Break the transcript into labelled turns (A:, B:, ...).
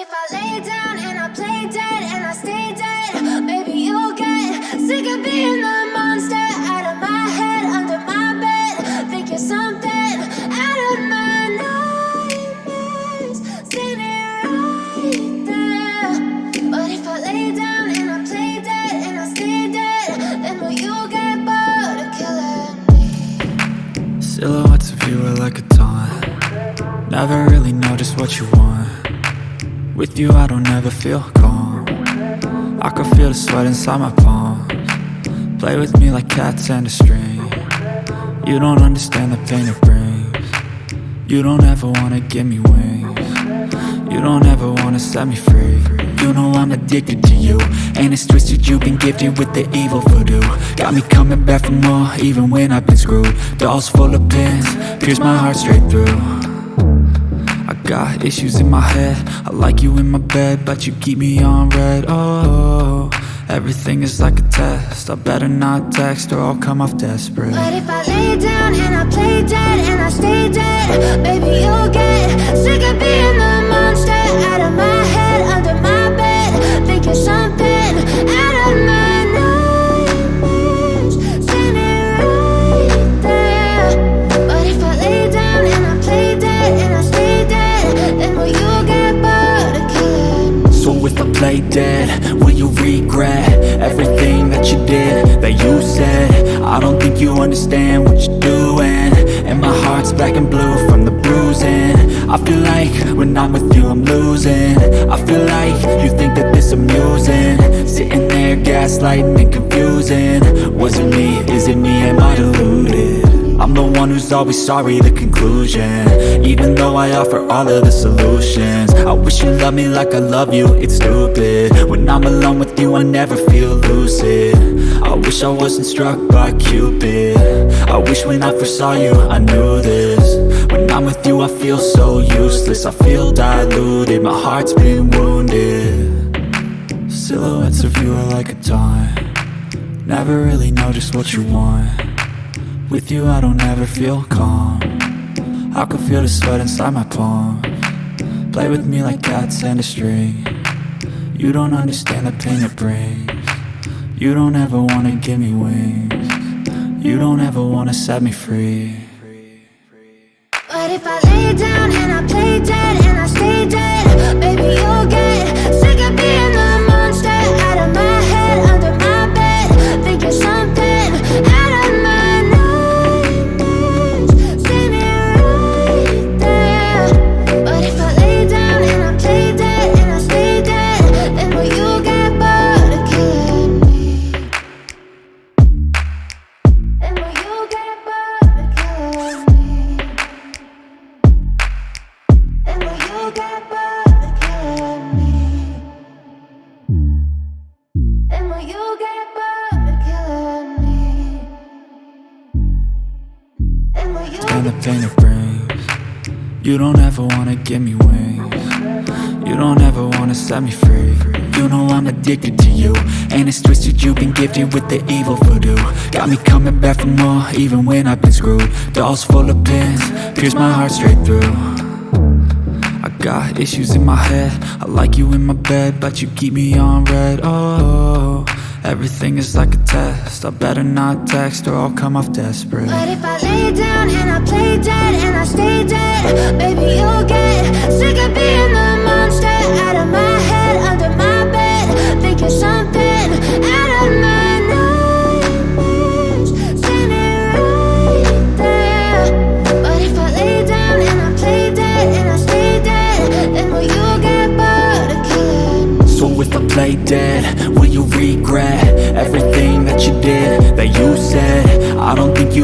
A: if I lay down and I play dead and I stay dead? Maybe you'll get sick of being the monster out of my head, under my bed. Think you're something out of my nightmares, standing right there. But if I lay down and I play dead and I stay dead, then will you get bored of killing me?
B: Silhouettes of you are like a taunt. Never really know just what you want. With you I don't ever feel calm. I can feel the sweat inside my palms. Play with me like cats and a string. You don't understand the pain it brings. You don't ever wanna give me wings. You don't ever wanna set me free. You know I'm addicted to you, and it's twisted, you've been gifted with the evil voodoo. Got me coming back for more, even when I've been screwed. Dolls full of pins, pierce my heart straight through. I got issues in my head, I like you in my bed, but you keep me on red. Oh, everything is like a test, I better not text or I'll come off desperate.
A: But if I lay down and I play dead and I stay dead, baby you'll get sick of being the monster out of my head, under my bed. Think you're something out of my nightmares, standing right there. But if I lay down and I play dead and I stay dead, then will you get bored of killing me?
B: So if I play dead, will you regret everything that you did, that you said? I don't think you understand what you're doing, and my heart's black and blue from the bruising. I feel like when I'm with you I'm losing. I feel like you think that this amusing, sitting there gaslighting and confusing. Was it me? Is it me? Am I deluded? I'm the one who's always sorry, the conclusion, even though I offer all of the solutions. I wish you loved me like I love you, it's stupid. When I'm alone with you I never feel lucid. I wish I wasn't struck by Cupid. I wish when I first saw you I knew this. When I'm with you I feel so useless, I feel diluted, my heart's been wounded. Silhouettes of you are like a taunt. Never really know just what you want. With you I don't ever feel calm. I can feel the sweat inside my palms. Play with me like cats and a string. You don't understand the pain it brings. You don't ever wanna give me wings. You don't ever wanna set me free.
A: But if I lay down and I play dead and I stay dead, baby you'll get sick of being the monster out of my head, under my bed. Think you're something out of my nightmares, standing right there. But if I lay down and I play dead and I stay dead, then will you get bored of killing me? Then will you get bored of killing me? And will you get bored of killing me? And will you get bored of killing me? And will you
B: And the pain it brings. You don't ever wanna give me wings. You don't ever wanna set me free. You know I'm addicted to you, and it's twisted, you've been gifted with the evil voodoo. Got me coming back for more, even when I've been screwed. Dolls full of pins, pierce my heart straight through. I got issues in my head, I like you in my bed, but you keep me on red. Oh, everything is like a test, I better not text or I'll come off desperate.
A: But if I lay down and I play dead and I stay dead, baby you'll get sick of being the monster out of my head, under my bed. Think you're something out of my nightmares, standing right there. But if I lay down and I play dead and I stay dead, then will you get bored of killing me?
B: So if I play dead, will you regret everything that you did, that you said? I don't think you